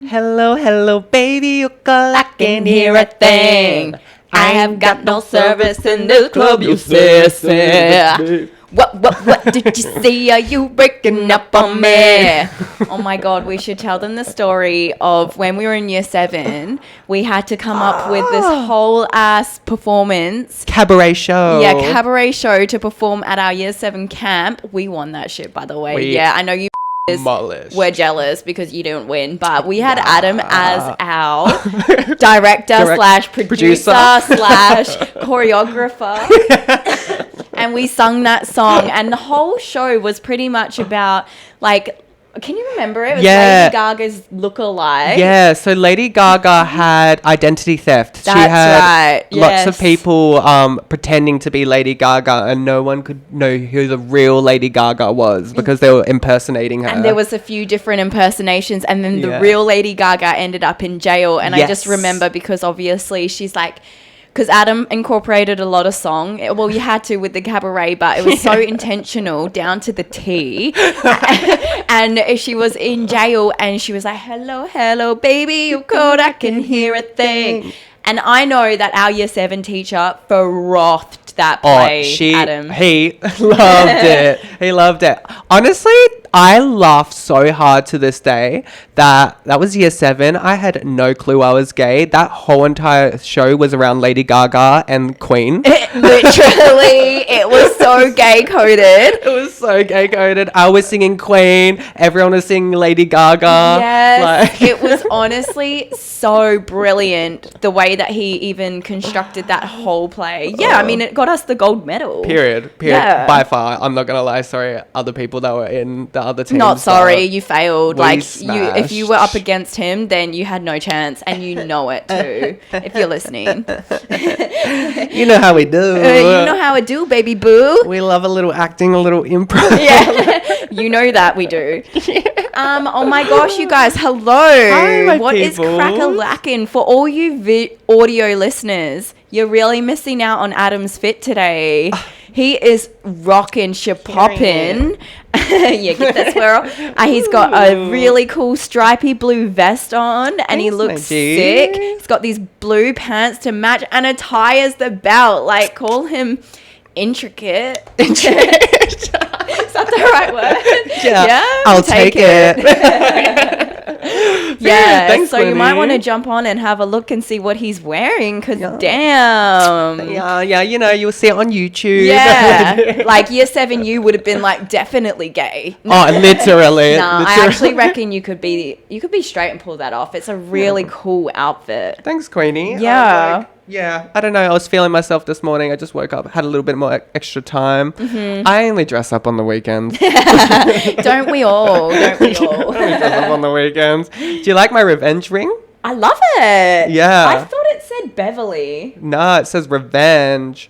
Hello, hello, baby, you call, I can hear a thing. I have got no service in this club, you say. What did you say? Are you breaking up on me? Oh my God, we should tell them the story of when we were in year 7. We had to come up with this whole ass performance. Cabaret show. Yeah, cabaret show to perform at our year 7 camp. We won that shit, by the way. Yeah, I know you were jealous because you didn't win, but we had Adam as our director slash producer slash choreographer. And we sung that song, and the whole show was pretty much about, like, can you remember it? It was Lady Gaga's look-alike. Yeah, so Lady Gaga had identity theft. That's she had right. lots of people pretending to be Lady Gaga, and no one could know who the real Lady Gaga was because they were impersonating her. And there was a few different impersonations, and then the real Lady Gaga ended up in jail. And I just remember, because obviously she's like, because Adam incorporated a lot of song. Well, you had to with the cabaret, but it was so intentional down to the T. And she was in jail, and she was like, hello, hello, baby, you cold, I can hear a thing. And I know that our year 7 teacher frothed that play, Adam. He loved it. He loved it. Honestly, I laugh so hard to this day that was year 7. I had no clue I was gay. That whole entire show was around Lady Gaga and Queen. Literally, it was so gay coded. It was so gay coded. I was singing Queen. Everyone was singing Lady Gaga. Yes, it was honestly so brilliant the way that he even constructed that whole play. Yeah, I mean, it got us the gold medal. Period. Yeah. By far. I'm not gonna lie. Sorry, other people that were in the other teams. Not sorry, you failed. Like, smashed. if you were up against him, then you had no chance, and you know it too. If you're listening, you know how we do. You know how I do, baby boo. We love a little acting, a little improv. Yeah, you know that we do. Oh my gosh, you guys, hello. Hi, what is crack-a-lackin'? For all you audio listeners, you're really missing out on Adam's fit today. He is rocking, popping. Yeah, get that swirl. He's got a really cool stripy blue vest on, and he looks sick. He's got these blue pants to match, and a tie as the belt. Like, call him intricate. Is that the right word? Yeah. I'll take it. Yeah, thanks, so Winnie. you might want to jump on and have a look and see what he's wearing, because damn. Yeah, you know, you'll see it on YouTube. Yeah, like year 7 you would have been like definitely gay. Oh, literally. I actually reckon you could be straight and pull that off. It's a really cool outfit. Thanks, Queenie. Yeah. I don't know. I was feeling myself this morning. I just woke up, had a little bit more extra time. Mm-hmm. I only dress up on the weekends. Don't we all? I only dress up on the weekends. Do you like my revenge ring? I love it. Yeah. I thought it said Beverly. No, it says revenge.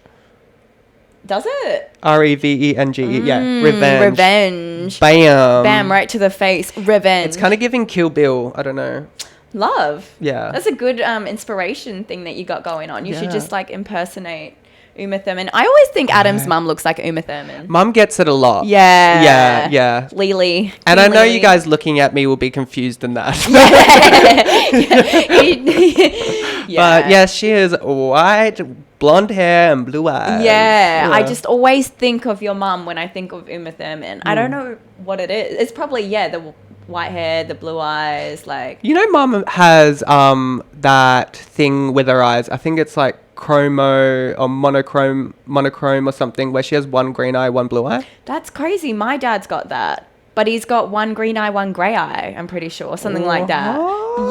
Does it? REVENGE. Yeah, revenge. Revenge. Bam. Bam, right to the face. Revenge. It's kind of giving Kill Bill. I don't know. Love. Yeah. That's a good inspiration thing that you got going on. You should just like impersonate Uma Thurman. I always think Adam's mum looks like Uma Thurman. Mum gets it a lot. Yeah. Yeah. Lily. And I know you guys looking at me will be confused in that. Yeah. But yeah, she is white, blonde hair and blue eyes. Yeah. I just always think of your mum when I think of Uma Thurman. I don't know what it is. It's probably, the white hair, the blue eyes, like. You know, Mum has that thing with her eyes. I think it's like chromo or monochrome or something, where she has one green eye, one blue eye. That's crazy. My dad's got that. But he's got one green eye, one grey eye, I'm pretty sure. Something like that.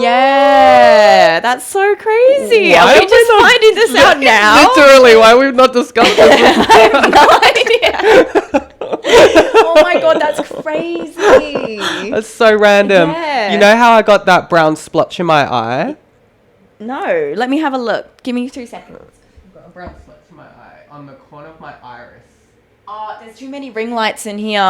Yeah. That's so crazy. Are we just finding this out now? Literally, why we've not discussed this? I have no idea. Oh my God, that's crazy. That's so random. Yeah. You know how I got that brown splotch in my eye? No. Let me have a look. Give me 2 seconds. I've got a brown splotch in my eye on the corner of my iris. Oh, there's too many ring lights in here.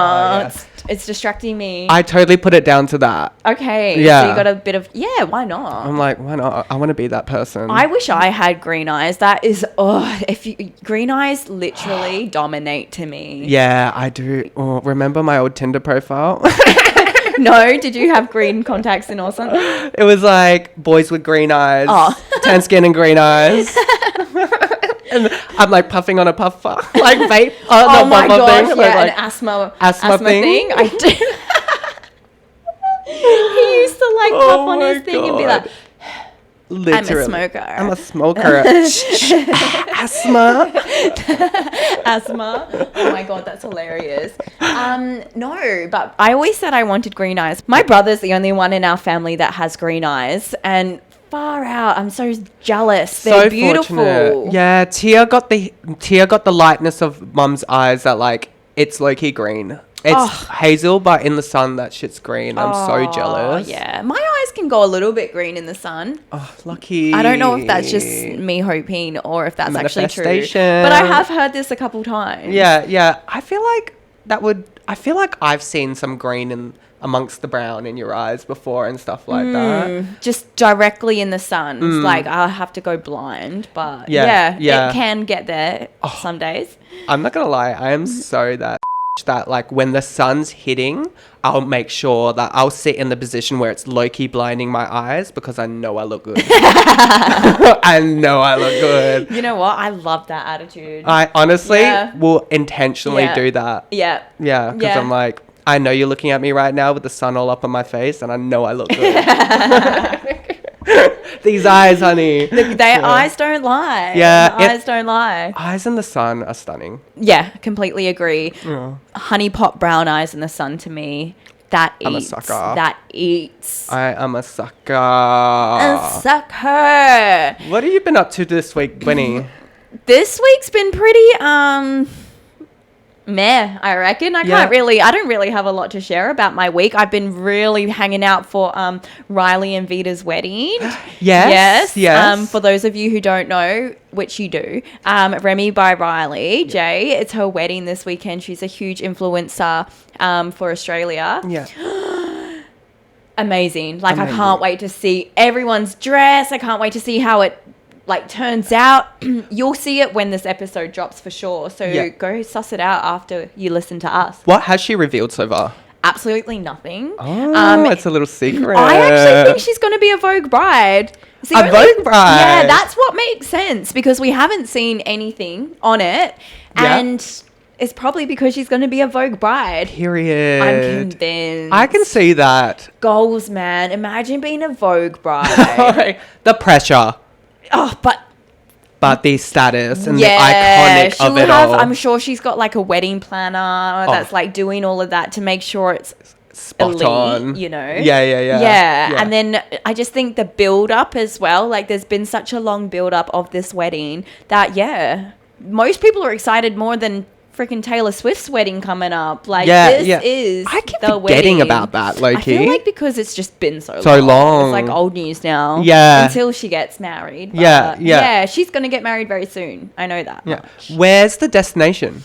It's distracting me. I totally put it down to that. Okay. Yeah. So you got a bit of, why not? I'm like, why not? I want to be that person. I wish I had green eyes. That is, green eyes literally dominate to me. Yeah, I do. Oh, remember my old Tinder profile? No, did you have green contacts in or something? It was like boys with green eyes, tan skin and green eyes. And I'm like puffing on a puffer, like vape. Oh my gosh, thing. yeah, Like, an asthma thing. I did. He used to like puff on his thing and be like, literally. I'm a smoker. I'm a smoker. Asthma. Asthma. Oh my god, that's hilarious. No, but I always said I wanted green eyes. My brother's the only one in our family that has green eyes, and far out, I'm so jealous. They're So beautiful. fortunate. Yeah, Tia got the lightness of mum's eyes that like it's low-key green. It's hazel, but in the sun, that shit's green. I'm so jealous. Yeah, my eyes can go a little bit green in the sun. Oh, lucky. I don't know if that's just me hoping or if that's actually true. Manifestation. But I have heard this a couple times. Yeah. I feel like I've seen some green in amongst the brown in your eyes before and stuff like that. Just directly in the sun. It's like I'll have to go blind, but yeah, it can get there some days. I'm not gonna lie, I am so that like when the sun's hitting, I'll make sure that I'll sit in the position where it's low-key blinding my eyes because I know I look good. I know I look good. You know what? I love that attitude. I honestly will intentionally do that. Yeah. Yeah, because I'm like, I know you're looking at me right now with the sun all up on my face and I know I look good. These eyes, honey. Eyes don't lie. Yeah. Eyes don't lie. Eyes in the sun are stunning. Yeah, completely agree. Honey pot brown eyes in the sun to me. I'm a sucker. That eats. I am a sucker. A sucker. What have you been up to this week, Winnie? This week's been pretty meh, I reckon. I don't really have a lot to share about my week. I've been really hanging out for Riley and Vita's wedding. Yes. For those of you who don't know, which you do, Remi by Riley J. It's her wedding this weekend. She's a huge influencer for Australia. Yeah. Amazing. I can't wait to see everyone's dress. I can't wait to see how it turns out. You'll see it when this episode drops for sure. So go suss it out after you listen to us. What has she revealed so far? Absolutely nothing. Oh, it's a little secret. I actually think she's going to be a Vogue bride. Vogue bride? Yeah, that's what makes sense because we haven't seen anything on it. And it's probably because she's going to be a Vogue bride. Period. I'm convinced. I can see that. Goals, man. Imagine being a Vogue bride. The pressure. Oh, but the status and the iconic of it all. I'm sure she's got a wedding planner that's doing all of that to make sure it's spot elite, on. you know? Yeah. And then I just think the build up as well, there's been such a long build up of this wedding that, most people are excited more than freaking Taylor Swift's wedding coming up. This is I keep the forgetting wedding. About that, low-key. I feel because it's just been so long. It's old news now. Yeah. Until she gets married. But yeah. She's going to get married very soon. I know that much. Where's the destination?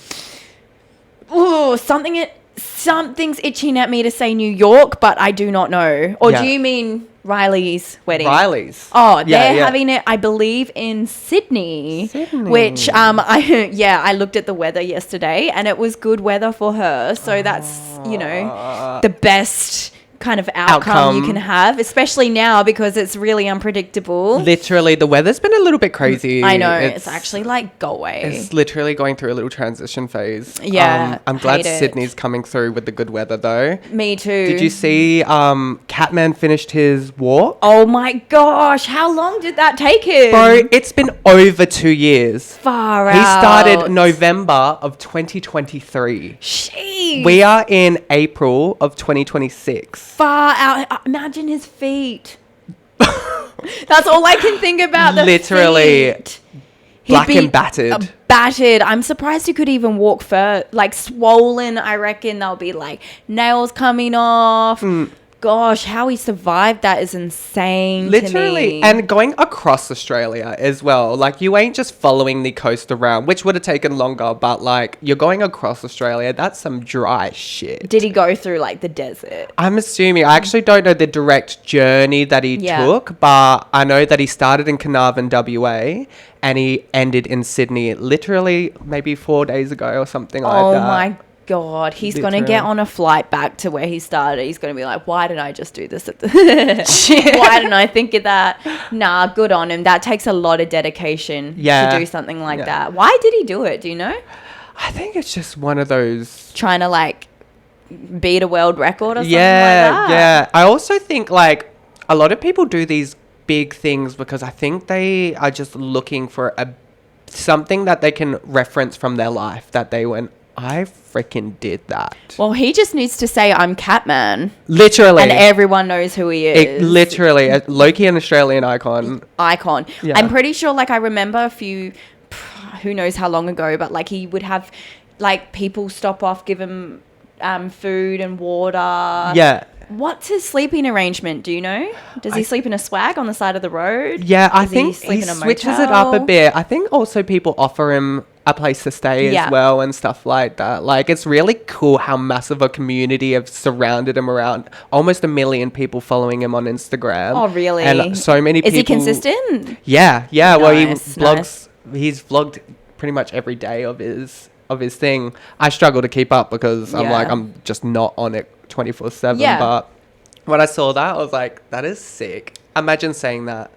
Oh, something's itching at me to say New York, but I do not know. Or do you mean Riley's wedding? Riley's. Oh, they're having it, I believe, in Sydney. Which I looked at the weather yesterday and it was good weather for her. So that's, the best kind of outcome you can have, especially now because it's really unpredictable. Literally, the weather's been a little bit crazy. I know. It's actually go away. It's literally going through a little transition phase. Yeah. I'm glad Sydney's coming through with the good weather though. Me too. Did you see Catman finished his walk? Oh my gosh. How long did that take him? Bro, it's been over 2 years. Far out. He started November of 2023. Jeez. We are in April of 2026. Far out. Imagine his feet. That's all I can think about. Literally feet. black and battered. Battered. I'm surprised he could even walk swollen. I reckon there'll be nails coming off. Gosh, how he survived that is insane. Literally. To me. And going across Australia as well. You ain't just following the coast around, which would have taken longer, but you're going across Australia. That's some dry shit. Did he go through the desert? I'm assuming. I actually don't know the direct journey that he took, but I know that he started in Carnarvon, WA, and he ended in Sydney literally maybe 4 days ago or something like that. Oh my God, he's going to get on a flight back to where he started. He's going to be like, why did I just do this? Why didn't I think of that? Nah, good on him. That takes a lot of dedication to do something like that. Why did he do it? Do you know? I think it's just one of those... Trying to, like, beat a world record or something like that. Yeah. I also think, like, a lot of people do these big things because I think they are just looking for something that they can reference from their life that they went, I freaking did that. Well, he just needs to say, I'm Catman. Literally. And everyone knows who he is. Literally. Loki, an Australian icon. Yeah. I'm pretty sure, like, I remember a few, who knows how long ago, but, like, he would have, like, people stop off, give him food and water. Yeah. What's his sleeping arrangement? Do you know? Does he sleep in a swag on the side of the road? Yeah, I think he switches it up a bit. I think also people offer him a place to stay as well and stuff like that. Like, it's really cool how massive a community have surrounded him around. Almost 1 million people following him on Instagram. Oh, really? And so many people... Is he consistent? Yeah. Well, he Nice. vlogs... He's vlogged pretty much every day of his thing. I struggle to keep up because I'm just not on it 24/7. Yeah. But when I saw that, I was like, that is sick. Imagine saying that.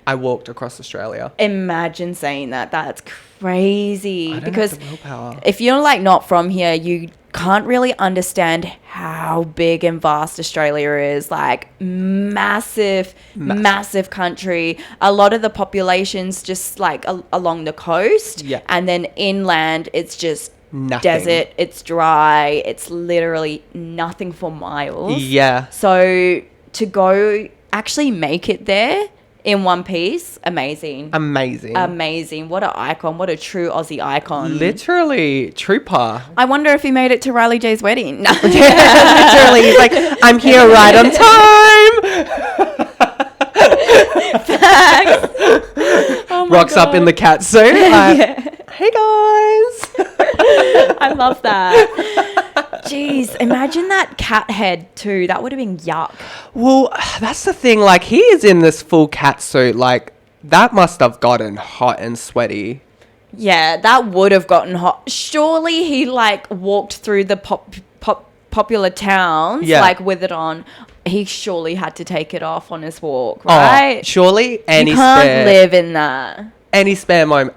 I walked across Australia. Imagine saying that. That's crazy. I don't Because have the willpower. if you're like not from here, you can't really understand how big and vast Australia is. Like massive country. A lot of the population's just like along the coast. Yeah. And then inland, it's just Nothing. desert. It's dry. It's literally nothing for miles. Yeah. So to go actually make it there in one piece, amazing. Amazing. What an icon. What a true Aussie icon. Literally, trooper. I wonder if he made it to Riley J's wedding. No. Literally, he's like, I'm here right on time. Facts. Oh my Rocks up in the cat suit. Hey guys. I love that. Jeez, imagine that cat head too. That would have been yuck. Well, that's the thing. Like, he is in this full cat suit. Like, that must have gotten hot and sweaty. Yeah, that would have gotten hot. Surely he like walked through the popular towns like with it on. He surely had to take it off on his walk, right? Oh, surely any you can't spare live in that. Any spare moment.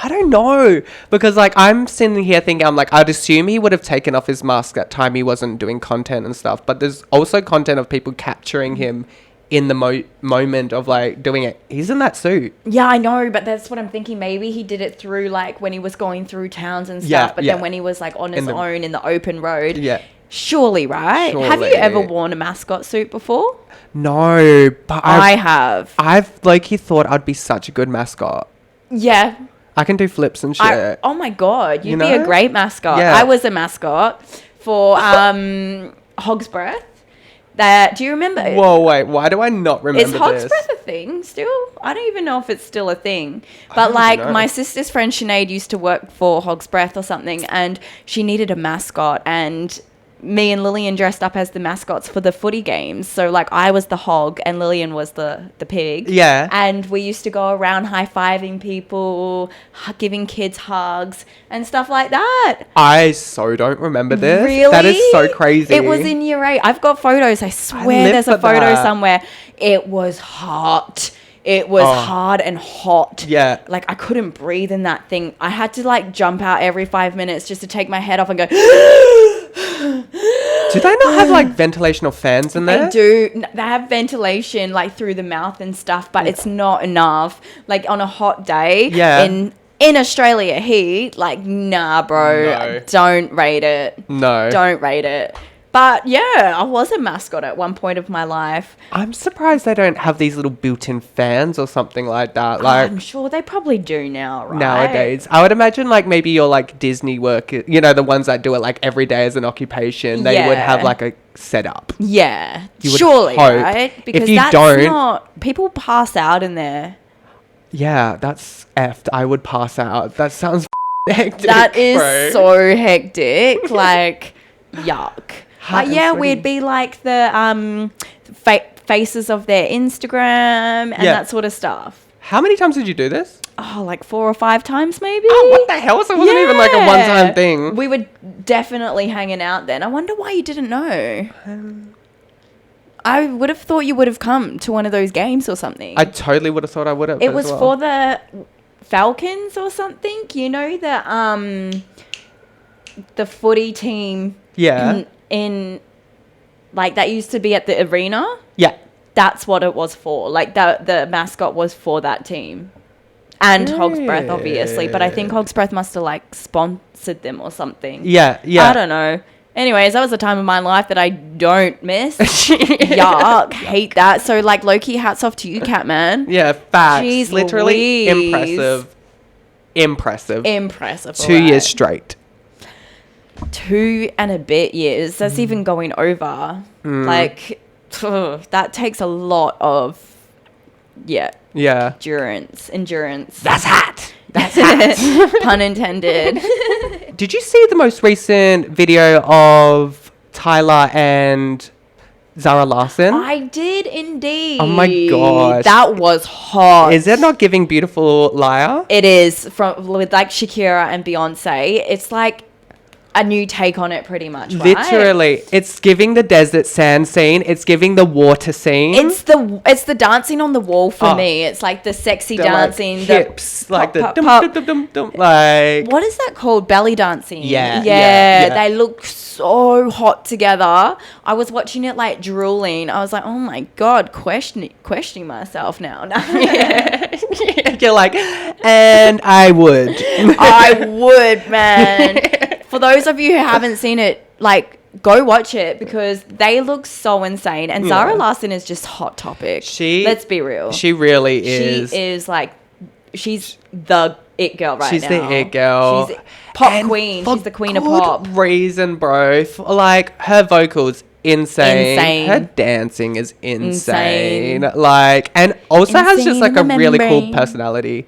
I don't know, because like I'm sitting here thinking, I'm like, I'd assume he would have taken off his mask that time he wasn't doing content and stuff, but there's also content of people capturing him in the moment of like doing it. He's in that suit. Yeah, I know, but that's what I'm thinking. Maybe he did it through like when he was going through towns and stuff, but then when he was like on his own in the open road. Yeah. Surely, right? Surely. Have you ever worn a mascot suit before? No, but I have. I've like thought I'd be such a good mascot. Yeah. I can do flips and shit. Oh my God, you'd You be a know? great mascot. Yeah. I was a mascot for Hog's Breath. Do you remember? Whoa, wait, why do I not remember Is Hog's this? Breath a thing still? I don't even know if it's still a thing. But like my sister's friend Sinead used to work for Hog's Breath or something, and she needed a mascot, and me and Lillian dressed up as the mascots for the footy games. So like I was the hog and Lillian was the pig. Yeah. And we used to go around high-fiving people, giving kids hugs and stuff like that. I so don't remember this. Really? That is so crazy. It was in year 8. I've got photos. I swear there's a photo somewhere. It was hot. It was hard and hot. Yeah. Like I couldn't breathe in that thing. I had to like jump out every 5 minutes just to take my head off and go. Do they not have like ventilation or fans in there? They do. They have ventilation like through the mouth and stuff, but it's not enough. Like on a hot day in Australia heat, like nah, bro, No. don't rate it. No. Don't rate it. But yeah, I was a mascot at one point of my life. I'm surprised they don't have these little built-in fans or something like that. Like I'm sure they probably do now, right? nowadays, I would imagine like maybe your like Disney work, you know, the ones that do it like every day as an occupation, they would have like a setup. Yeah, You would surely, hope. right? Because If you that's don't- not. People pass out in there. Yeah, that's effed. I would pass out. That sounds hectic. That is bro. so hectic. Like, yuck. Hot and Yeah, sweaty. we'd be like the faces of their Instagram and that sort of stuff. How many times did you do this? Oh, like 4 or 5 times maybe. Oh, what the hell? So it wasn't even like a one-time thing. We were definitely hanging out then. I wonder why you didn't know. I would have thought you would have come to one of those games or something. I totally would have thought I would have. It was for the Falcons or something. You know, the footy team. Yeah. In like that used to be at the arena. Yeah. That's what it was for. Like the mascot was for that team. And Hog's Breath, obviously. But I think Hog's Breath must have like sponsored them or something. Yeah. I don't know. Anyways, that was a time of my life that I don't miss. Yuck. Hate that. So like low-key hats off to you, Catman. Yeah, facts. Jeez Literally Louise. impressive. 2 years straight. 2 and a bit years. That's even going over. Like, that takes a lot of, Yeah. endurance. That's hot. Pun intended. Did you see the most recent video of Tyler and Zara Larsson? I did indeed. Oh my gosh. That was hot. Is it not giving Beautiful Liar? It is, with like Shakira and Beyonce. It's like a new take on it pretty much, right? Literally. It's giving the desert sand scene. It's giving the water scene. It's the dancing on the wall for me. It's like the sexy dancing. Like hips. Like the pop, dum, pop. dum, dum, dum, dum, like... What is that called? Belly dancing. Yeah. They look so hot together. I was watching it like drooling. I was like, oh my God, questioning myself now. You're like, and I would. I would, man. For those of you who haven't seen it, like, go watch it because they look so insane. And Zara Larsson is just hot topic. Let's be real. She really is. She is like, she's the it girl right now. She's the it girl. She's pop queen. She's the queen of pop. Reason, bro. Like, her vocals, insane. Her dancing is insane. Like, and also has just like a really cool personality.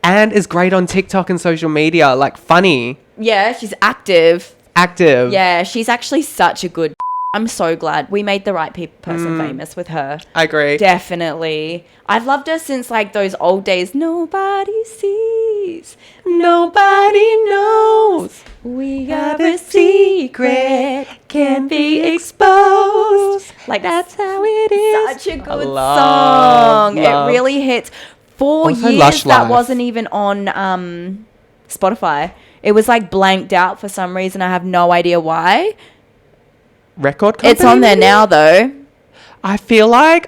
And is great on TikTok and social media. Like, funny. Yeah, she's active. Yeah, she's actually such a good. I'm so glad we made the right person famous with her. I agree. Definitely. I've loved her since like those old days. Nobody sees. Nobody knows. We have a secret. Can't be exposed. Like, that's how it is. Such a good song. It really hits. 4 Also, years Lush that Life. wasn't even on Spotify. It was like blanked out for some reason. I have no idea why. Record company? It's on there now though. I feel like,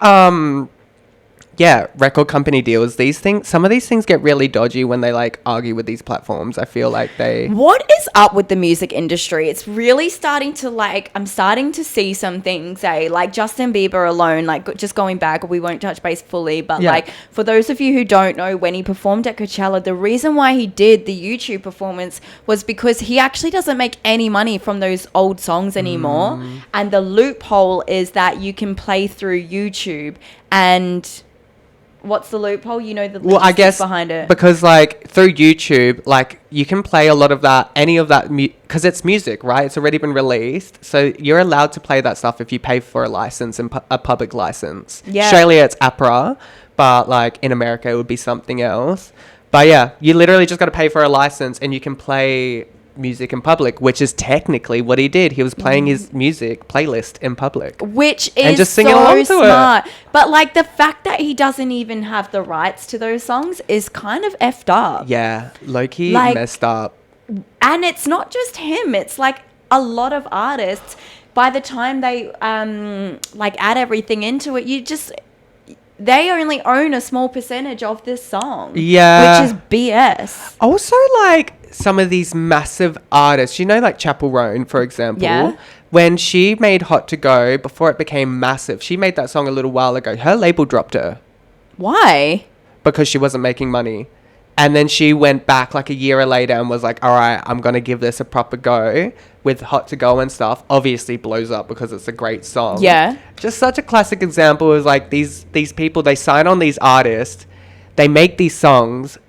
record company deals. Some of these things get really dodgy when they like argue with these platforms. I feel like What is up with the music industry? It's really starting to like, I'm starting to see some things, like Justin Bieber alone, like just going back, we won't touch base fully, but like for those of you who don't know, when he performed at Coachella, the reason why he did the YouTube performance was because he actually doesn't make any money from those old songs anymore. And the loophole is that you can play through YouTube and... What's the loophole? You know the logistics I guess behind it. Because like through YouTube, like you can play a lot of that, any of that, because it's music, right? It's already been released, so you're allowed to play that stuff if you pay for a license and a public license. Yeah. Australia, it's APRA, but like in America, it would be something else. But yeah, you literally just got to pay for a license, and you can play music in public, which is technically what he did. He was playing his music playlist in public, which and is just singing so along to smart. it. But like the fact that he doesn't even have the rights to those songs is kind of effed up. Yeah, low-key Like- messed up. And it's not just him. It's like a lot of artists. By the time they like add everything into it, they only own a small percentage of this song. Yeah. Which is BS. Also, like, some of these massive artists, you know, like Chapel Roan, for example. Yeah. When she made Hot to Go, before it became massive, she made that song a little while ago. Her label dropped her Why? because she wasn't making money. And then she went back like a year later and was like, all right, I'm going to give this a proper go with Hot to Go and stuff. Obviously blows up because it's a great song. Yeah. Just such a classic example is like these people, they sign on these artists, they make these songs,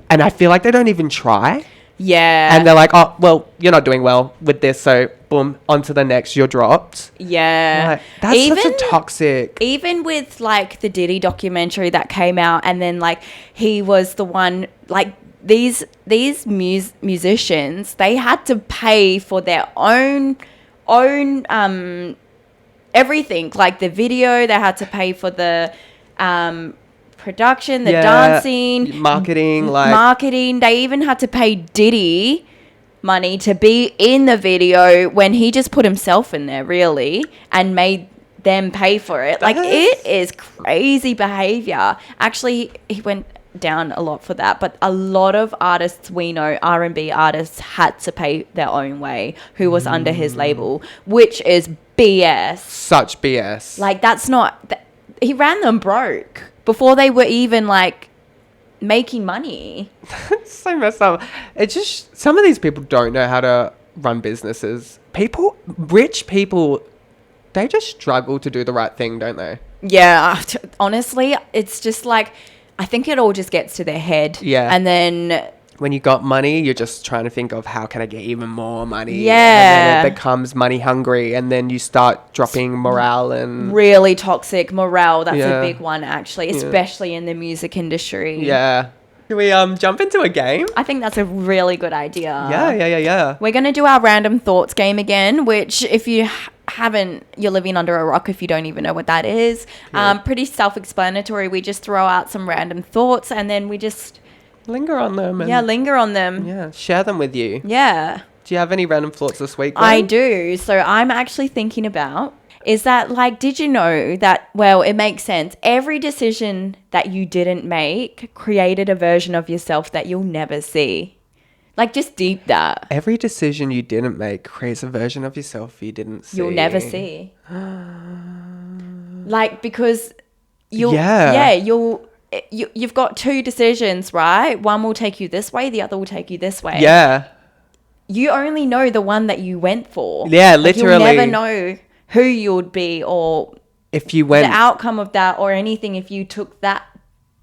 and I feel like they don't even try. Yeah. And they're like, oh, well, you're not doing well with this, so boom, onto the next, you're dropped. Yeah. Like, that's such a toxic. Even with like the Diddy documentary that came out, and then like he was the one, like these musicians, they had to pay for their own everything, like the video, they had to pay for the production, the dancing, marketing. They even had to pay Diddy money to be in the video when he just put himself in there, really, and made them pay for it. Like, it is crazy behavior. Actually, he went down a lot for that, but a lot of artists we know, R&B artists, had to pay their own way who was under his label, which is BS. Such BS. Like, that's not... he ran them broke before they were even, like, making money. It's so messed up. It's just... some of these people don't know how to run businesses. Rich people, they just struggle to do the right thing, don't they? Yeah. Honestly, it's just like... I think it all just gets to their head. Yeah. And then... when you got money, you're just trying to think of how can I get even more money. Yeah. And then it becomes money hungry, and then you start dropping morale and... really toxic morale. That's a big one, actually, especially in the music industry. Yeah. Can we jump into a game? I think that's a really good idea. Yeah. We're going to do our random thoughts game again, which if you haven't, you're living under a rock if you don't even know what that is. Pretty self-explanatory. We just throw out some random thoughts and then we just... linger on them. linger on them. Yeah, share them with you. Yeah. Do you have any random thoughts this week, Gwen? I do. So I'm actually thinking about... is that, like, did you know that, well, it makes sense. Every decision that you didn't make created a version of yourself that you'll never see. Like, just deep that. Every decision you didn't make creates a version of yourself you didn't see. You'll never see. Like, because you've got two decisions, right? One will take you this way, the other will take you this way. Yeah. You only know the one that you went for. Yeah, like, literally. you'll never know who you'd be or if you went the outcome of that or anything if you took that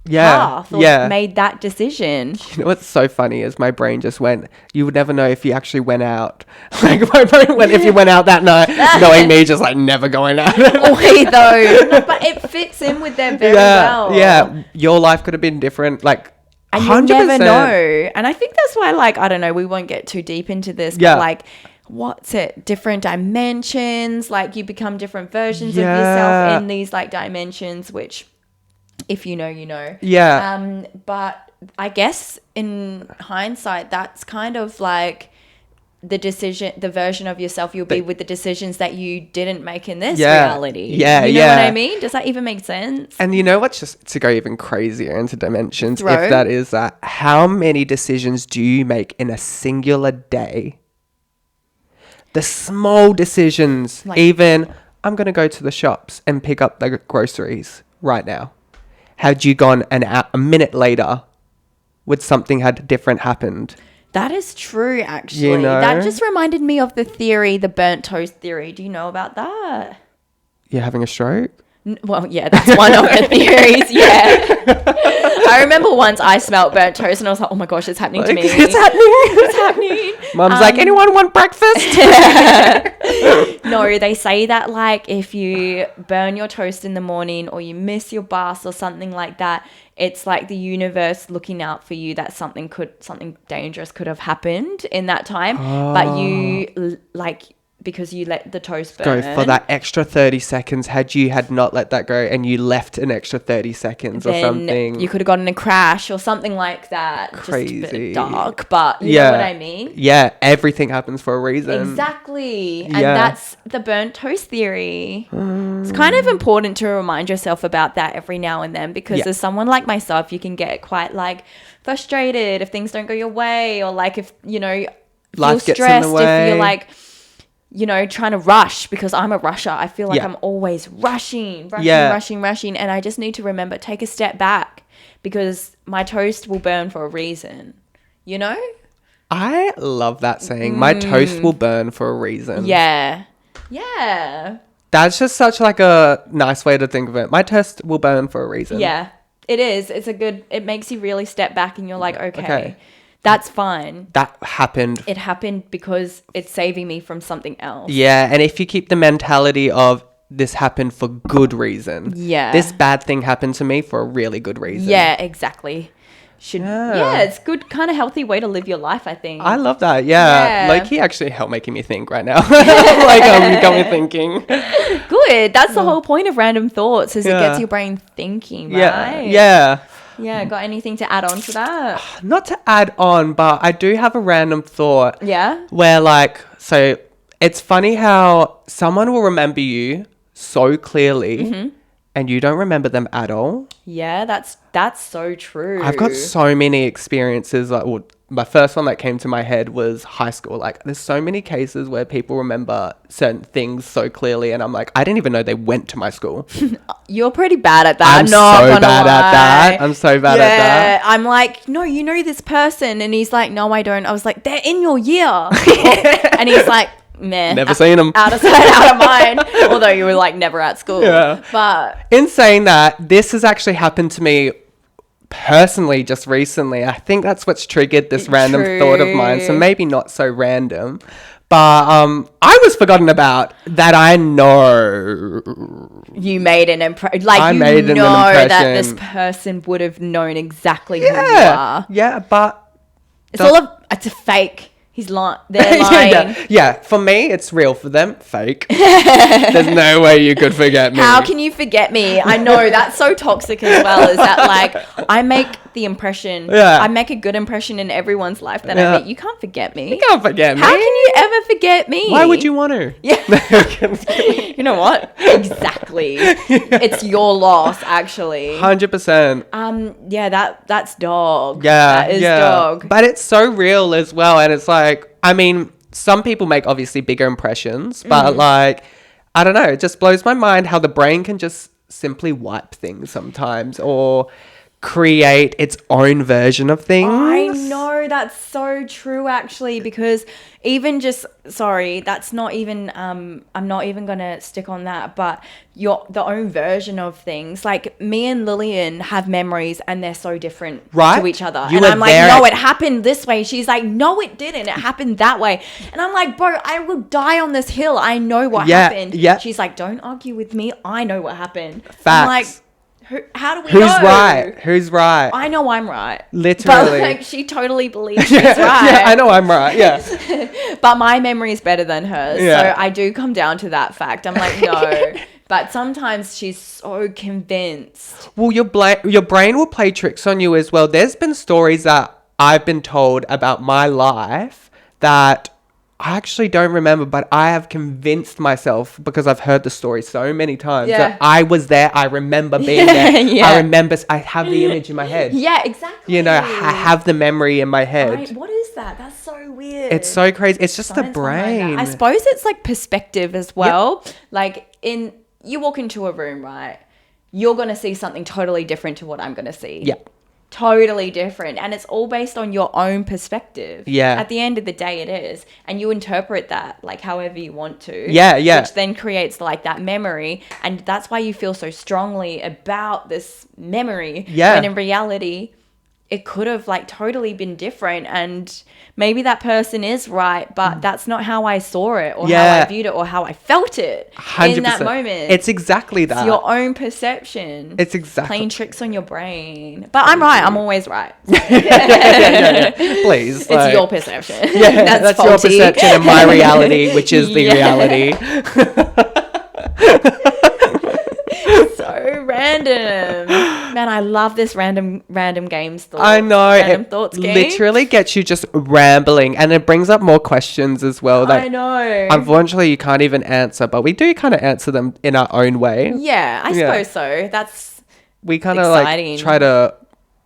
path or made that decision. You know what's so funny is my brain just went, you would never know if you actually went out. Like, my brain went, if you went out that night, knowing me just like never going out. Wait, though. No, but it fits in with them very well. Yeah, your life could have been different, like, and 100%. you never know. And I think that's why, like, I don't know, we won't get too deep into this, but like, what's it? Different dimensions, like you become different versions of yourself in these like dimensions, which if you know, you know. Yeah. But I guess in hindsight, that's kind of like the version of yourself you'll be with the decisions that you didn't make in this reality. Yeah. You know what I mean? Does that even make sense? And you know what's just to go even crazier into dimensions, if that is that, how many decisions do you make in a singular day? The small decisions, like, even I'm going to go to the shops and pick up the groceries right now. Had you gone a minute later, would something had different happened? That is true, actually. You know? That just reminded me of the theory, the burnt toast theory. Do you know about that? You're having a stroke? Well, yeah, that's one of the theories, I remember once I smelt burnt toast and I was like, oh my gosh, it's happening to me. It's happening. It's happening. Mum's like, anyone want breakfast? No, they say that like if you burn your toast in the morning or you miss your bus or something like that, it's like the universe looking out for you that something dangerous could have happened in that time. But you because you let the toast burn. Go for that extra 30 seconds. Had not let that go and you left an extra 30 seconds or something, you could have gotten a crash or something like that. Crazy. Just a bit dark, but you know what I mean? Yeah, everything happens for a reason. Exactly. And that's the burnt toast theory. It's kind of important to remind yourself about that every now and then, because as someone like myself, you can get quite like frustrated if things don't go your way, or like if, you know, life feel gets in stressed the way. if you're like, you know, trying to rush, because I'm a rusher. I feel like I'm always rushing. And I just need to remember, take a step back, because my toast will burn for a reason, you know? I love that saying. My toast will burn for a reason. Yeah. That's just such like a nice way to think of it. My toast will burn for a reason. Yeah, it is. It makes you really step back and you're like, okay. That's fine. That happened. It happened because it's saving me from something else. Yeah, and if you keep the mentality of this happened for good reason. Yeah. This bad thing happened to me for a really good reason. Yeah, exactly. It's good kind of healthy way to live your life, I think. I love that. Yeah. Low-key actually helped making me think right now. Got me thinking. Good. That's the whole point of random thoughts is it gets your brain thinking, right? Yeah. Got anything to add on to that? Not to add on, but I do have a random thought. Yeah. Where so it's funny how someone will remember you so clearly and you don't remember them at all. Yeah, that's so true. I've got so many experiences. My first one that came to my head was high school. There's so many cases where people remember certain things so clearly, and I'm like, I didn't even know they went to my school. You're pretty bad at that. I'm so bad at that. I'm so bad at that. I'm like, no, you know this person, and he's like, no, I don't. I was like, they're in your year, and he's like, meh, never seen them. Out of sight, out of mind. Although you were never at school. Yeah. But in saying that, this has actually happened to me personally just recently. I think that's what's triggered this random thought of mine. So maybe not so random. But I was forgotten about that. I know you made an impression. I made an impression that this person would have known exactly who you are. Yeah, but it's a fake. He's lying. They're lying. Yeah, for me, it's real. For them, fake. There's no way you could forget me. How can you forget me? I know, that's so toxic as well. Is that I make the impression. Yeah. I make a good impression in everyone's life that I meet. You can't forget me. You can't forget me. How can you ever forget me? Why would you want to? Yeah. You know what? Exactly. It's your loss, actually. 100%. Yeah, that's dog. Yeah, that is dog. But it's so real as well, and it's I mean, some people make obviously bigger impressions, but I don't know, it just blows my mind how the brain can just simply wipe things sometimes or create its own version of things. I know, that's so true actually, because even that's not even I'm not even gonna stick on that, but the own version of things. Me and Lillian have memories and they're so different to each other. And I'm like, no, it happened this way. She's like, no, it didn't. It happened that way. And I'm like, bro, I will die on this hill. I know what happened. Yeah. She's like, don't argue with me. I know what happened. Facts. I'm like, how do we know? Who's right? I know I'm right. Literally. But she totally believes she's right. Yeah, I know I'm right. Yeah. But my memory is better than hers. Yeah. So I do come down to that fact. I'm like, no. But sometimes she's so convinced. Well, your brain will play tricks on you as well. There's been stories that I've been told about my life that I actually don't remember, but I have convinced myself because I've heard the story so many times that I was there. I remember being there. I have the image in my head. Yeah, exactly. I have the memory in my head. What is that? That's so weird. It's so crazy. It's just the brain. I suppose it's perspective as well. Yep. You walk into a room, right? You're going to see something totally different to what I'm going to see. Yeah. Totally different, and it's all based on your own perspective. Yeah. At the end of the day, it is, and you interpret that however you want to. Yeah, yeah. Which then creates that memory, and that's why you feel so strongly about this memory. Yeah. When in reality, it could have totally been different, and maybe that person is right, but that's not how I saw it or how I viewed it or how I felt it 100%. In that moment. It's exactly that. It's your own perception. It's exactly playing tricks on your brain. But I'm right. I'm always right. Yeah. Please. It's your perception. Yeah, that's your faulty. perception and my reality, which is the reality. So random. Man, I love this random games thoughts. I know. Random thoughts game. Literally gets you just rambling, and it brings up more questions as well. I know. Unfortunately, you can't even answer, but we do kind of answer them in our own way. Yeah, I suppose so. That's we kind of try to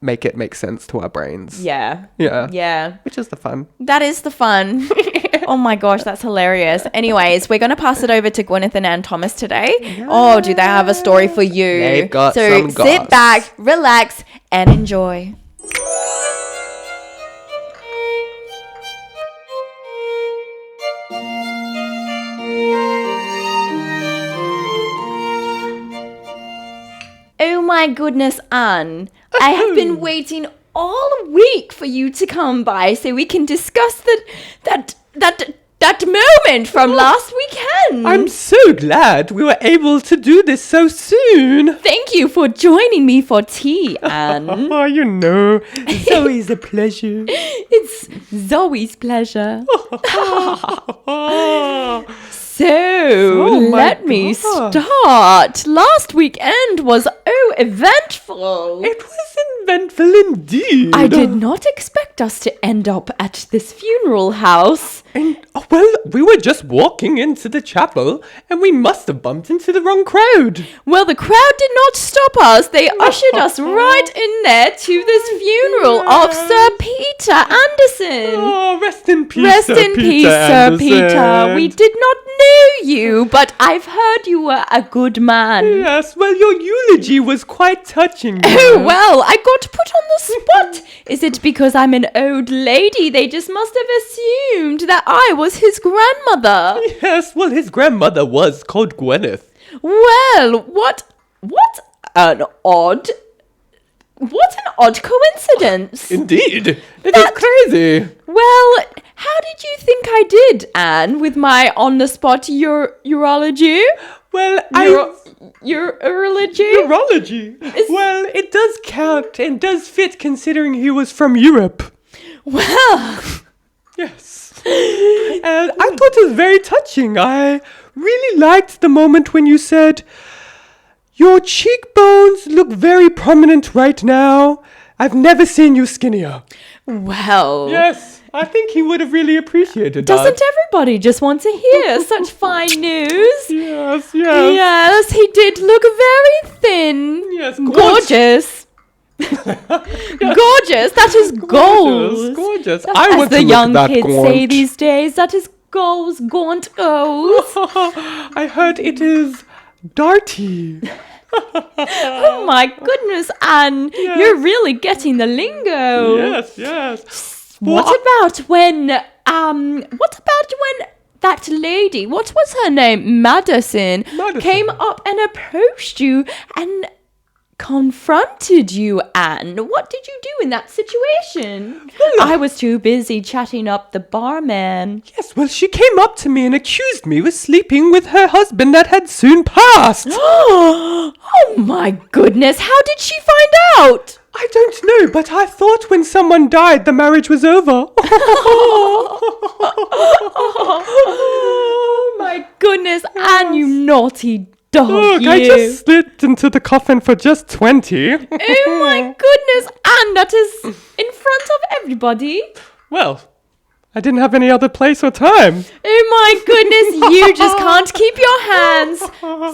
make it make sense to our brains. Yeah. Yeah. Yeah. Which is the fun. That is the fun. Oh my gosh, that's hilarious. Anyways, we're going to pass it over to Gwyneth and Anne-Thomas today. Yeah. Oh, do they have a story for you? They've got some goss. Sit back, relax, and enjoy. Oh my goodness, Anne. I have been waiting all week for you to come by so we can discuss that moment from last weekend. I'm so glad we were able to do this so soon. Thank you for joining me for tea, Anne. Oh, you know, it's always a pleasure. It's Zoe's pleasure. So, let me start. Last weekend was eventful. It was eventful indeed. I did not expect us to end up at this funeral house. And, well, we were just walking into the chapel and we must have bumped into the wrong crowd. Well, the crowd did not stop us. They ushered us right in there to this funeral of Sir Peter Anderson. Oh, rest in peace, Rest Sir in Peter peace, Sir Anderson. Peter. We did not know you, but I've heard you were a good man. Yes, well, your eulogy was quite touching. Oh, well, I got put on the spot. Is it because I'm an old lady? They just must have assumed that I was his grandmother. Yes, well, his grandmother was called Gwyneth. Well, what an odd coincidence. Indeed. It is crazy. Well, how did you think I did, Anne, with my on-the-spot urology? Well, Urology? Urology. Well, it does count and does fit considering he was from Europe. Well... Yes. And I thought it was very touching. I really liked the moment when you said, "Your cheekbones look very prominent right now. I've never seen you skinnier." Well... Yes, I think he would have really appreciated that. Doesn't everybody just want to hear such fine news? Yes. Yes, he did look very thin. Yes, gorgeous. Gorgeous. That is goals. Gorgeous. As I want the to look young that kids gaunt. say these days, that is goals, gaunt goals. I heard it is darty. Oh my goodness, Anne, Yes. you're really getting the lingo. Yes. What about when that lady, what was her name? Madison, came up and approached you and confronted you, Anne? What did you do in that situation? I was too busy chatting up the barman. Yes, well, she came up to me and accused me of sleeping with her husband that had soon passed. Oh my goodness, how did she find out? I don't know, but I thought when someone died, the marriage was over. Oh my goodness, Anne, you naughty dog, Look, you. I just slipped into the coffin for just 20. Oh my goodness, Anne, that is in front of everybody. Well, I didn't have any other place or time. Oh my goodness, you just can't keep your hands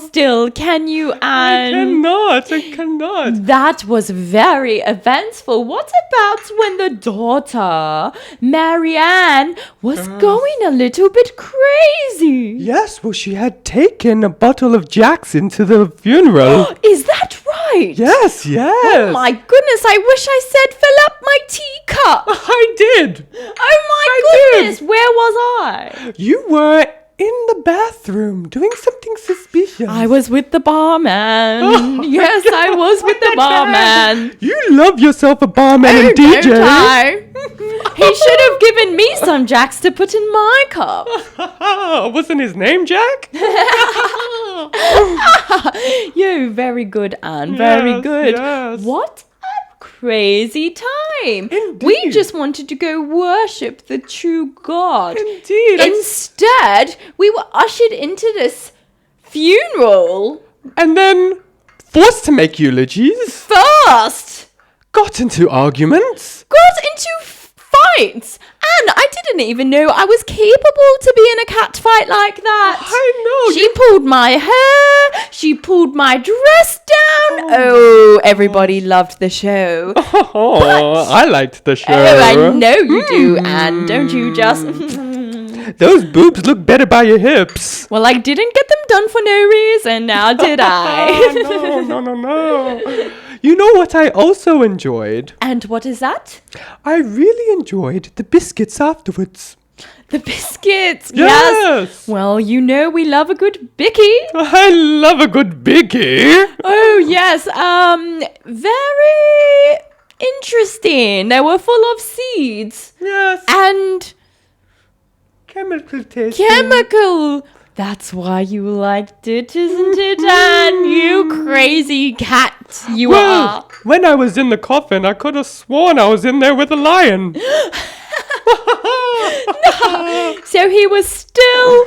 still, can you, Anne? I cannot. That was very eventful. What about when the daughter, Marianne, was going a little bit crazy? Yes, well, she had taken a bottle of Jackson to the funeral. Is that right? Yes. Oh my goodness, I wish I said fill up my teacup. I did. Oh my goodness, where was I? You were in the bathroom doing something suspicious. I was with the barman. Yes, I was with the barman. You love yourself a barman and DJ. Don't I? He should have given me some Jacks to put in my cup. Wasn't his name Jack? You're very good, Anne. Very Yes, good. yes. What a crazy time. Indeed. We just wanted to go worship the true God. Indeed. Instead, we were ushered into this funeral. And then forced to make eulogies. First, Got into arguments. got into fights. And I didn't even know I was capable to be in a cat fight like that. I know. She pulled my hair. She pulled my dress down. Oh, everybody loved the show. Oh, I liked the show. Oh, I know you do, Anne. Don't you just... Those boobs look better by your hips. Well, I didn't get them done for no reason, now did I? No. You know what I also enjoyed? And what is that? I really enjoyed the biscuits afterwards. The biscuits. Yes. Well, you know we love a good bicky. I love a good biggie. Oh, yes. Very Interesting. They were full of seeds. Yes. And Chemical taste. chemical. That's why you liked it, isn't it, Anne? You crazy cat. You are. When I was in the coffin, I could have sworn I was in there with a lion. So he was still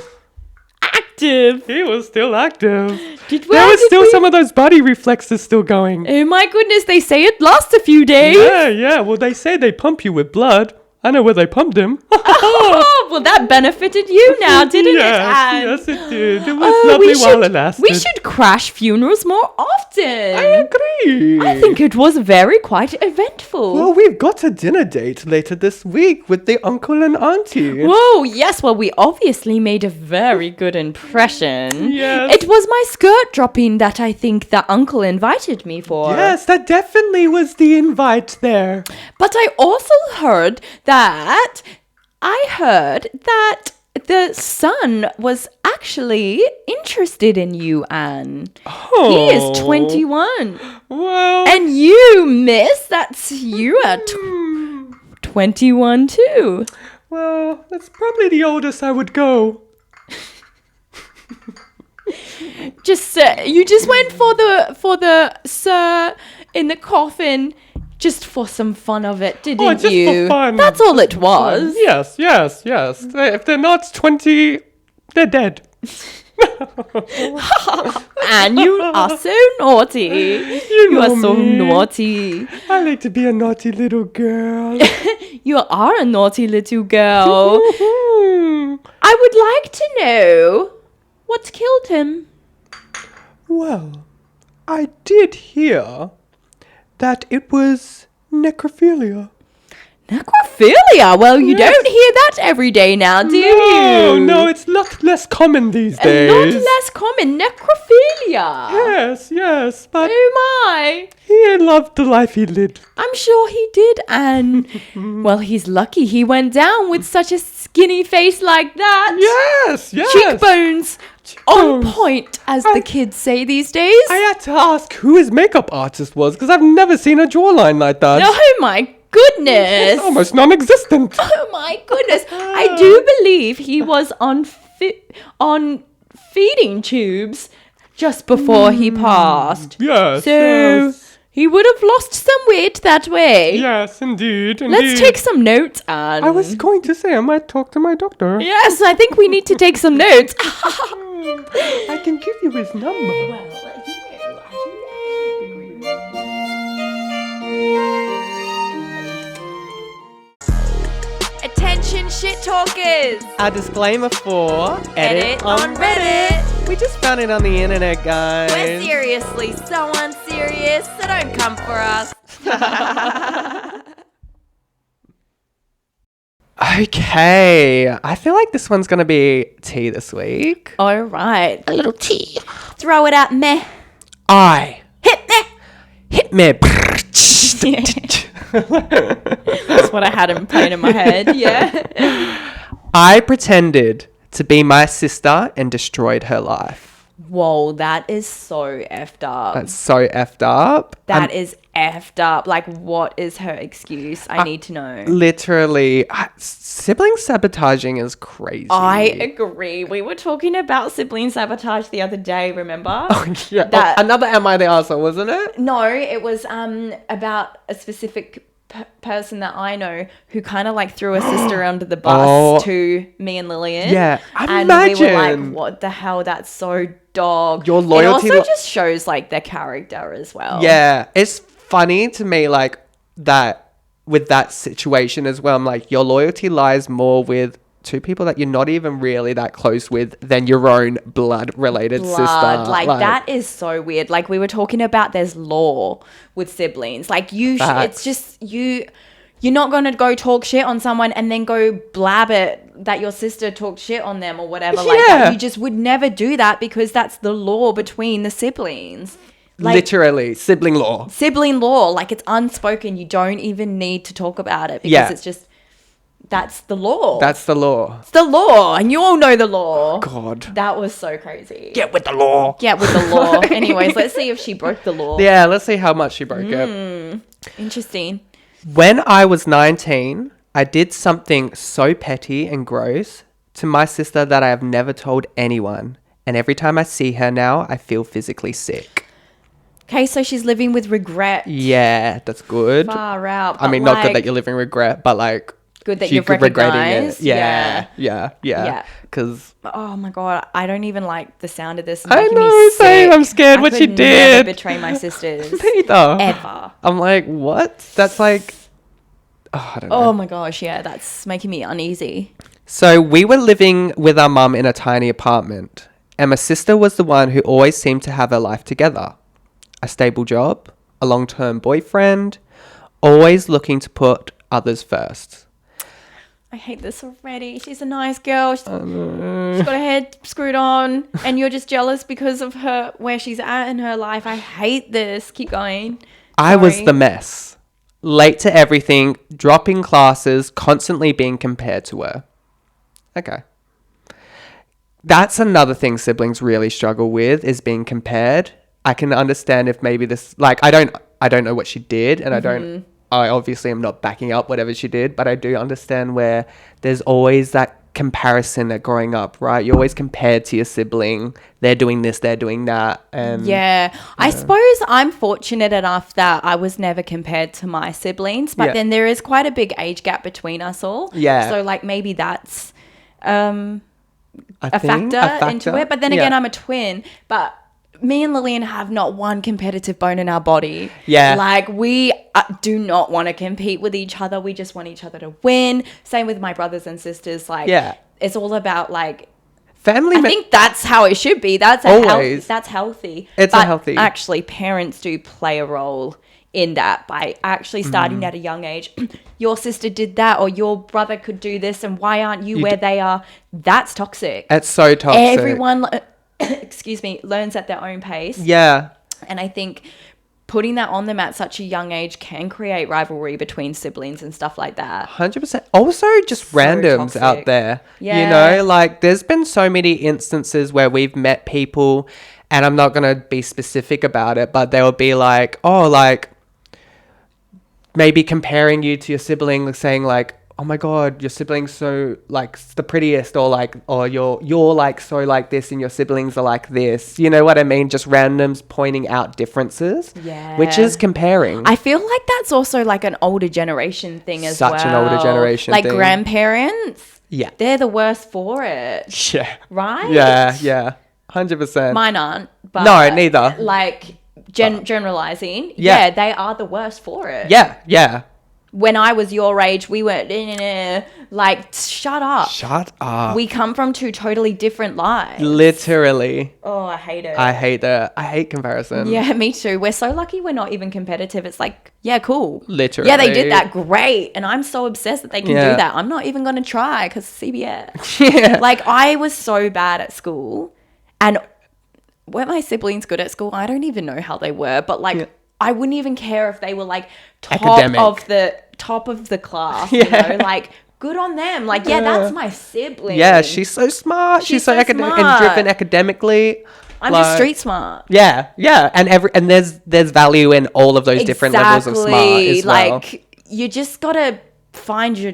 active. He was still active. There There was still some of those body reflexes still going. Oh my goodness, they say it lasts a few days. Yeah. Well, they say they pump you with blood. I know where they pumped him. Oh, well, that benefited you now, didn't it, Anne? Yes, it did. It was lovely while it lasted. We should crash funerals more often. I agree. I think it was very quite eventful. Well, we've got a dinner date later this week with the uncle and auntie. Whoa, yes, well, we obviously made a very good impression. Yes. It was my skirt dropping that I think the uncle invited me for. Yes, that definitely was the invite there. But I also heard that the son was actually interested in you, Anne. Oh. He is 21. Well. And you, miss, that's you at 21 too. Well, that's probably the oldest I would go. You just went for the sir in the coffin just for some fun of it, didn't you? Oh, just for fun. That's all it was. Yes. If they're not 20, they're dead. And you are so naughty. You know are so me. naughty. I like to be a naughty little girl. You are a naughty little girl. I would like to know what killed him. Well, I did hear that it was necrophilia. Necrophilia? Well, you Yes. don't hear that every day now, do you? No, it's a lot less common these A days. lot less common. Necrophilia. Yes, but Oh my. he loved the life he lived. I'm sure he did, and well, he's lucky he went down with such a skinny face like that. Yes. Cheekbones on Cheekbones. point, as the kids say these days. I had to ask who his makeup artist was because I've never seen a jawline like that. Oh my goodness. It's almost non-existent. Oh my goodness. I do believe he was on feeding tubes just before he passed. Yes. So yes. he would have lost some weight that way. Yes, indeed. Let's take some notes, Anne. I was going to say I might talk to my doctor. Yes, I think we need to take some notes. I can give you his number. Attention shit talkers. Our disclaimer for Edit on Reddit. We just found it on the internet, guys. We're seriously so unserious, so don't come for us. Okay, I feel like this one's gonna be tea this week. All right. A little tea. Throw it at me. I Hit me. hit me. That's what I had him playing in my head, yeah. I pretended to be my sister and destroyed her life. Whoa, that is so effed up. That's so effed up. That is effed up. Like, what is her excuse? I need to know. Literally, sibling sabotaging is crazy. I agree. We were talking about sibling sabotage the other day, remember? Yeah, That- another Am I the Arsehole, wasn't it? No, it was about a specific person that I know who kind of like threw a sister under the bus to me and Lillian. Yeah, and we were imagine. like, what the hell? That's so dog. Your loyalty It also just shows like their character as well. Yeah, it's funny to me like that with that situation as well. I'm like, your loyalty lies more with two people that you're not even really that close with than your own blood-related sister. Like that is so weird. Like we were talking about, there's law with siblings. Like it's just you're not going to go talk shit on someone and then go blab it that your sister talked shit on them or whatever like that. You just would never do that because that's the law between the siblings. Like, literally, sibling law. Sibling law. Like it's unspoken. You don't even need to talk about it because it's just, that's the law. That's the law. It's the law. And you all know the law. God. That was so crazy. Get with the law. Get with the law. Anyways, let's see if she broke the law. Yeah, let's see how much she broke it. Interesting. When I was 19, I did something so petty and gross to my sister that I have never told anyone. And every time I see her now, I feel physically sick. Okay, so she's living with regret. Yeah, that's good. Far out. I mean, not good that you're living regret, but like... Good that you're you've recognized. Yeah. Because... Oh my God, I don't even like the sound of this. It's I making know, me same. sick. I'm scared what I she could did. never betray my sisters. Neither. Ever. I'm like, what? That's like... Oh, I don't know. Oh my gosh, yeah, that's making me uneasy. So we were living with our mum in a tiny apartment. And my sister was the one who always seemed to have her life together. A stable job, a long-term boyfriend, always looking to put others first. I hate this already. She's a nice girl. She's got her head screwed on, and you're just jealous because of her, where she's at in her life. I hate this. Keep going. I was Sorry. the mess. Late to everything, dropping classes, constantly being compared to her. Okay. That's another thing siblings really struggle with, is being compared. I can understand if maybe this, like, I don't know what she did, and I obviously am not backing up whatever she did, but I do understand where there's always that comparison that growing up, right? You're always compared to your sibling. They're doing this, they're doing that. And yeah. I suppose I'm fortunate enough that I was never compared to my siblings, but then there is quite a big age gap between us all. Yeah. So like maybe that's a factor into it. But then again, I'm a twin, but me and Lillian have not one competitive bone in our body. Yeah. Like, we do not want to compete with each other. We just want each other to win. Same with my brothers and sisters. Like, it's all about, like, I think that's how it should be. That's that's healthy. It's healthy. Actually, parents do play a role in that by actually starting at a young age. Your sister did that, or your brother could do this, and why aren't you where they are? That's toxic. It's so toxic. Everyone... excuse me, learns at their own pace. Yeah. And I think putting that on them at such a young age can create rivalry between siblings and stuff like that. 100%. Also, just so randoms toxic out there. Yeah. You know, like, there's been so many instances where we've met people, and I'm not going to be specific about it, but they'll be like, oh, like, maybe comparing you to your sibling, saying like, oh my God, your sibling's so like the prettiest, or like, or you're like so like this and your siblings are like this. You know what I mean? Just randoms pointing out differences. Yeah. Which is comparing. I feel like that's also like an older generation thing as well. Such an older generation like thing. grandparents. Yeah. They're the worst for it. Yeah. Right? Yeah. 100%. Mine aren't. But no, neither. Like generalizing. Yeah, they are the worst for it. Yeah. When I was your age, we were like, shut up. We come from two totally different lives. Literally. Oh, I hate it. I hate that. I hate comparison. Yeah, me too. We're so lucky we're not even competitive. It's like, yeah, cool. Literally. Yeah, they did that. Great. And I'm so obsessed that they can do that. I'm not even going to try because CBS. Yeah. Like, I was so bad at school. And weren't my siblings good at school? I don't even know how they were. But like, I wouldn't even care if they were like top of the class, you know, like good on them. Like, that's my sibling. Yeah, she's so smart. She's so smart and driven academically. I'm just street smart. Yeah. And there's value in all of those different levels of smart as well. Like, you just gotta find your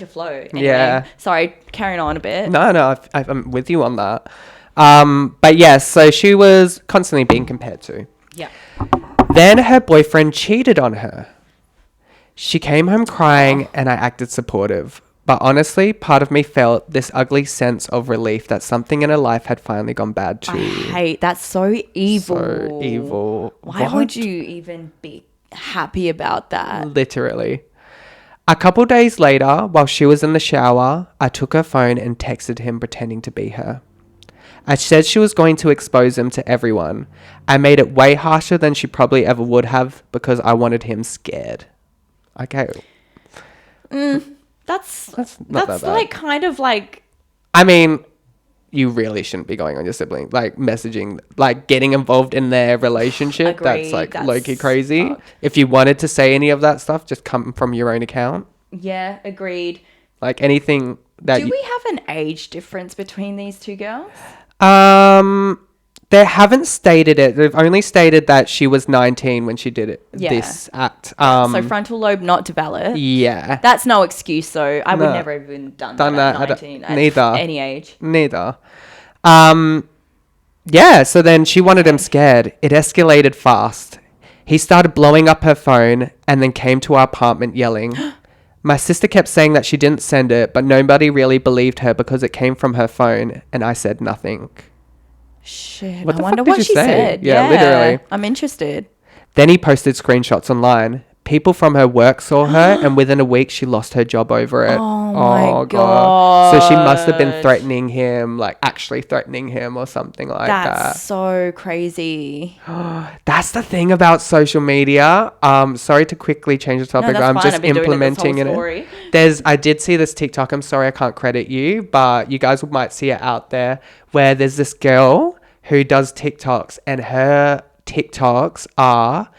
flow. Anyway, yeah. Sorry, carrying on a bit. No, I'm with you on that. But yes, so she was constantly being compared to. Yeah. Then her boyfriend cheated on her. She came home crying and I acted supportive. But honestly, part of me felt this ugly sense of relief that something in her life had finally gone bad too. I hate that's so evil. So evil. Why would you even be happy about that? Literally. A couple days later, while she was in the shower, I took her phone and texted him pretending to be her. I said she was going to expose him to everyone. I made it way harsher than she probably ever would have because I wanted him scared. Okay. That's not that bad. like kind of like... I mean, you really shouldn't be going on your sibling, like messaging, like getting involved in their relationship. Agreed. That's like low-key crazy. If you wanted to say any of that stuff, just come from your own account. Yeah, agreed. Like anything that... Do we have an age difference between these two girls? They haven't stated it. They've only stated that she was 19 when she did it. Yeah. This act. So frontal lobe not developed. Yeah. That's no excuse, though. I would No. never have even done that at 19. At neither. any age. Neither. Yeah, so then she wanted him scared. It escalated fast. He started blowing up her phone and then came to our apartment yelling. My sister kept saying that she didn't send it, but nobody really believed her because it came from her phone, and I said nothing. Shit. What I the wonder fuck did what you she say? said. Yeah, literally. I'm interested. Then he posted screenshots online. People from her work saw her, and within a week, she lost her job over it. Oh my God. So she must have been threatening him, like actually threatening him or something like that. That's so crazy. That's the thing about social media. Sorry to quickly change the topic, No, but I'm that's fine. just I've been doing it this whole implementing story. I did see this TikTok. I'm sorry I can't credit you, but you guys might see it out there, where there's this girl who does TikToks, and her TikToks are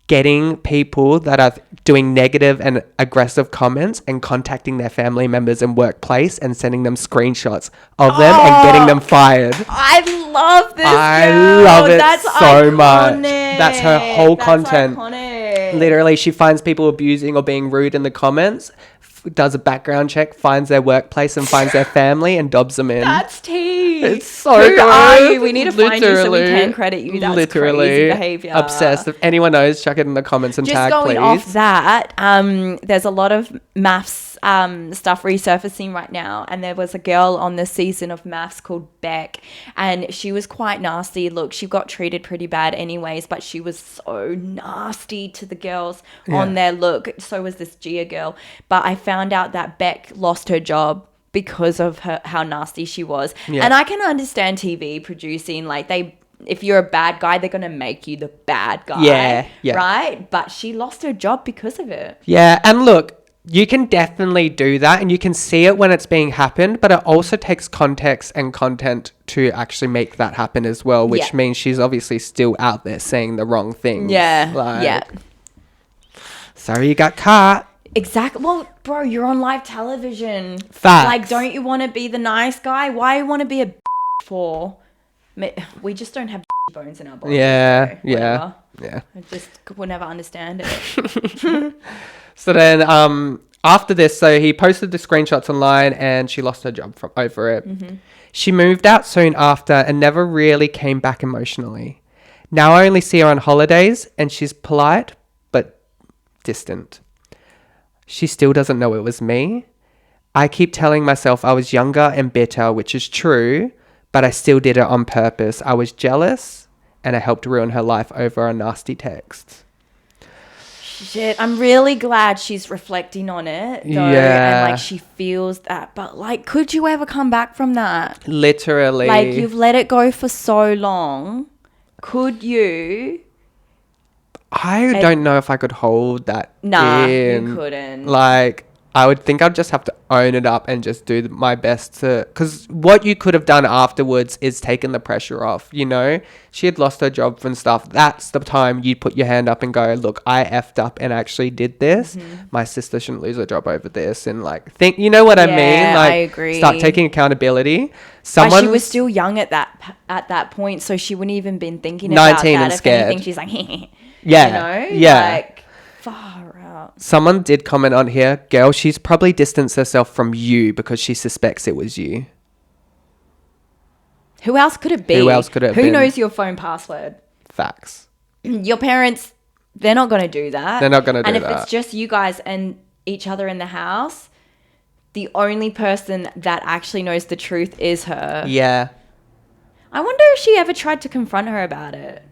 getting people that are doing negative and aggressive comments and contacting their family members and workplace and sending them screenshots of them and getting them fired. I love this I girl. love it That's so much. iconic. That's her whole That's content. iconic. Literally, she finds people abusing or being rude in the comments, does a background check, finds their workplace and finds their family and dobs them in. That's tea. It's so Who good. are you? We need to find you so we Literally. can credit you. That's Literally crazy behavior. obsessed. If anyone knows, chuck it in the comments and Just tag, going please. off that, there's a lot of maths stuff resurfacing right now, and there was a girl on this season of maths called Beck, and she was quite nasty. Look, she got treated pretty bad anyways, but she was so nasty to the girls on there. Look, so was this Gia girl, but I found out that Beck lost her job because of how nasty she was. And I can understand TV producing, like, if you're a bad guy, they're going to make you the bad guy. Yeah. Right? But she lost her job because of it. Yeah, and look, you can definitely do that and you can see it when it's being happened, but it also takes context and content to actually make that happen as well, which means she's obviously still out there saying the wrong things. Yeah. Sorry you got caught. Exactly. Well, bro, you're on live television. Facts. Like, don't you want to be the nice guy? Why you want to be a for? We just don't have bones in our body. Yeah. I just will never understand it. So then, after this, so he posted the screenshots online and she lost her job over it. Mm-hmm. She moved out soon after and never really came back emotionally. Now I only see her on holidays and she's polite but distant. She still doesn't know it was me. I keep telling myself I was younger and bitter, which is true, but I still did it on purpose. I was jealous and I helped ruin her life over a nasty text. Shit, I'm really glad she's reflecting on it, though, and, like, she feels that. But, like, could you ever come back from that? Literally. Like, you've let it go for so long. Could you? I don't know if I could hold that Nah, in. you couldn't. Like, I would think I'd just have to own it up and just do my best to... Because what you could have done afterwards is taken the pressure off, you know? She had lost her job and stuff. That's the time you'd put your hand up and go, look, I effed up and actually did this. Mm-hmm. My sister shouldn't lose her job over this. And, like, think... You know what I mean? Like, I agree. Start taking accountability. But she was still young at that point, so she wouldn't even been thinking about that. 19 and if scared. anything, she's like, yeah. You know? Yeah. Like, far out. Someone did comment on here, girl, she's probably distanced herself from you because she suspects it was you. Who else could it be? Who else could it have Who been? knows your phone password? Facts. Your parents, they're not going to do that. They're not going to do that. And if it's just you guys and each other in the house, the only person that actually knows the truth is her. Yeah. I wonder if she ever tried to confront her about it.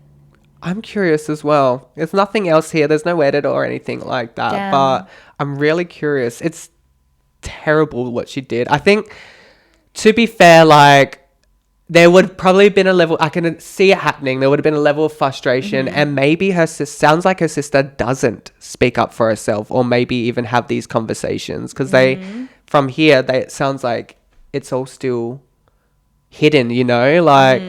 I'm curious as well. There's nothing else here. There's no edit or anything like that. Damn. But I'm really curious. It's terrible what she did. I think, to be fair, like, there would probably been a level... I can see it happening. There would have been a level of frustration. And maybe sounds like her sister doesn't speak up for herself or maybe even have these conversations. Because from here, it sounds like it's all still hidden, you know? Like...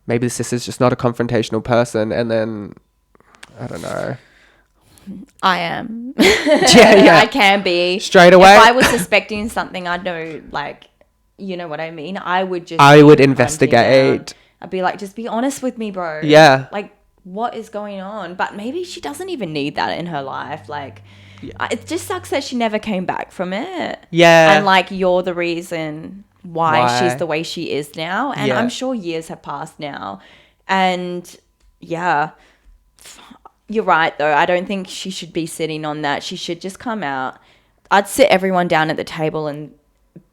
Maybe the sister's just not a confrontational person, and then I don't know. I am. Yeah. I can be. Straight away. If I was suspecting something, I'd know, like, you know what I mean? I would investigate. I'd be like, just be honest with me, bro. Yeah. Like, what is going on? But maybe she doesn't even need that in her life. Like, it just sucks that she never came back from it. Yeah. And like, you're the reason why she's the way she is now. And I'm sure years have passed now. And yeah, you're right though. I don't think she should be sitting on that. She should just come out. I'd sit everyone down at the table and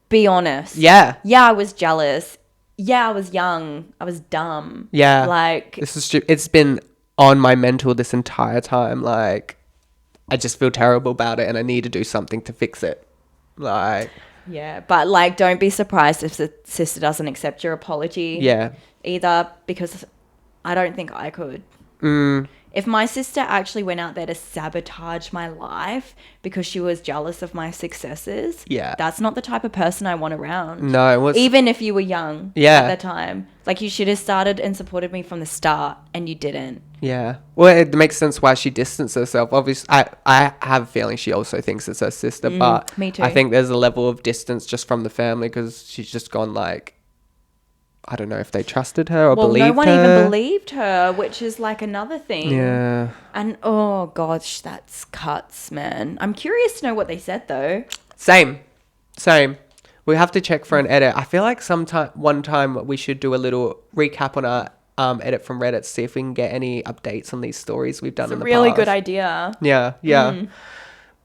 be honest. Yeah. Yeah, I was jealous. Yeah, I was young. I was dumb. Yeah. Like, this is it's been on my mental this entire time. Like, I just feel terrible about it and I need to do something to fix it. Like, yeah, but like, don't be surprised if the sister doesn't accept your apology. Yeah. Either, because I don't think I could. If my sister actually went out there to sabotage my life because she was jealous of my successes, that's not the type of person I want around. No, it was... Even if you were young Yeah. at the time. Like, you should have started and supported me from the start, and you didn't. Yeah. Well, it makes sense why she distanced herself. Obviously, I have a feeling she also thinks it's her sister, but me too. I think there's a level of distance just from the family because she's just gone like, I don't know if they trusted her or believed her. Well, no one even believed her, which is like another thing. Yeah. And oh gosh, that's cuts, man. I'm curious to know what they said though. Same. We have to check for an edit. I feel like one time we should do a little recap on our edit from Reddit, see if we can get any updates on these stories we've done in the past. It's a really good idea. Yeah.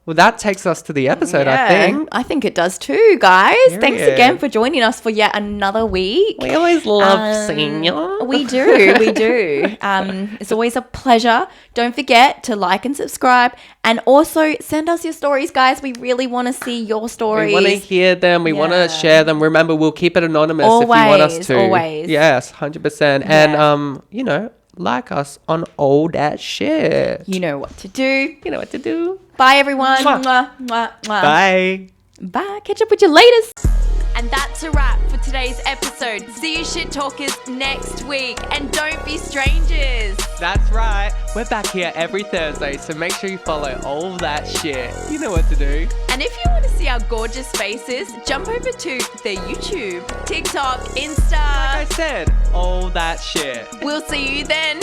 Well, that takes us to the episode, I think. I think it does too, guys. Period. Thanks again for joining us for yet another week. We always love seeing you. We do. It's always a pleasure. Don't forget to like and subscribe. And also send us your stories, guys. We really want to see your stories. We want to hear them. We want to share them. Remember, we'll keep it anonymous if you want us to. Always. Yes, 100%. And, like us on all that shit. You know what to do. Bye, everyone. Mwah. Mwah, mwah, mwah. Bye. Bye. Catch up with you later. And that's a wrap for today's episode. See you shit talkers next week. And don't be strangers. That's right. We're back here every Thursday, so make sure you follow all that shit. You know what to do. And if you want to see our gorgeous faces, jump over to the YouTube, TikTok, Insta. Like I said, all that shit. We'll see you then.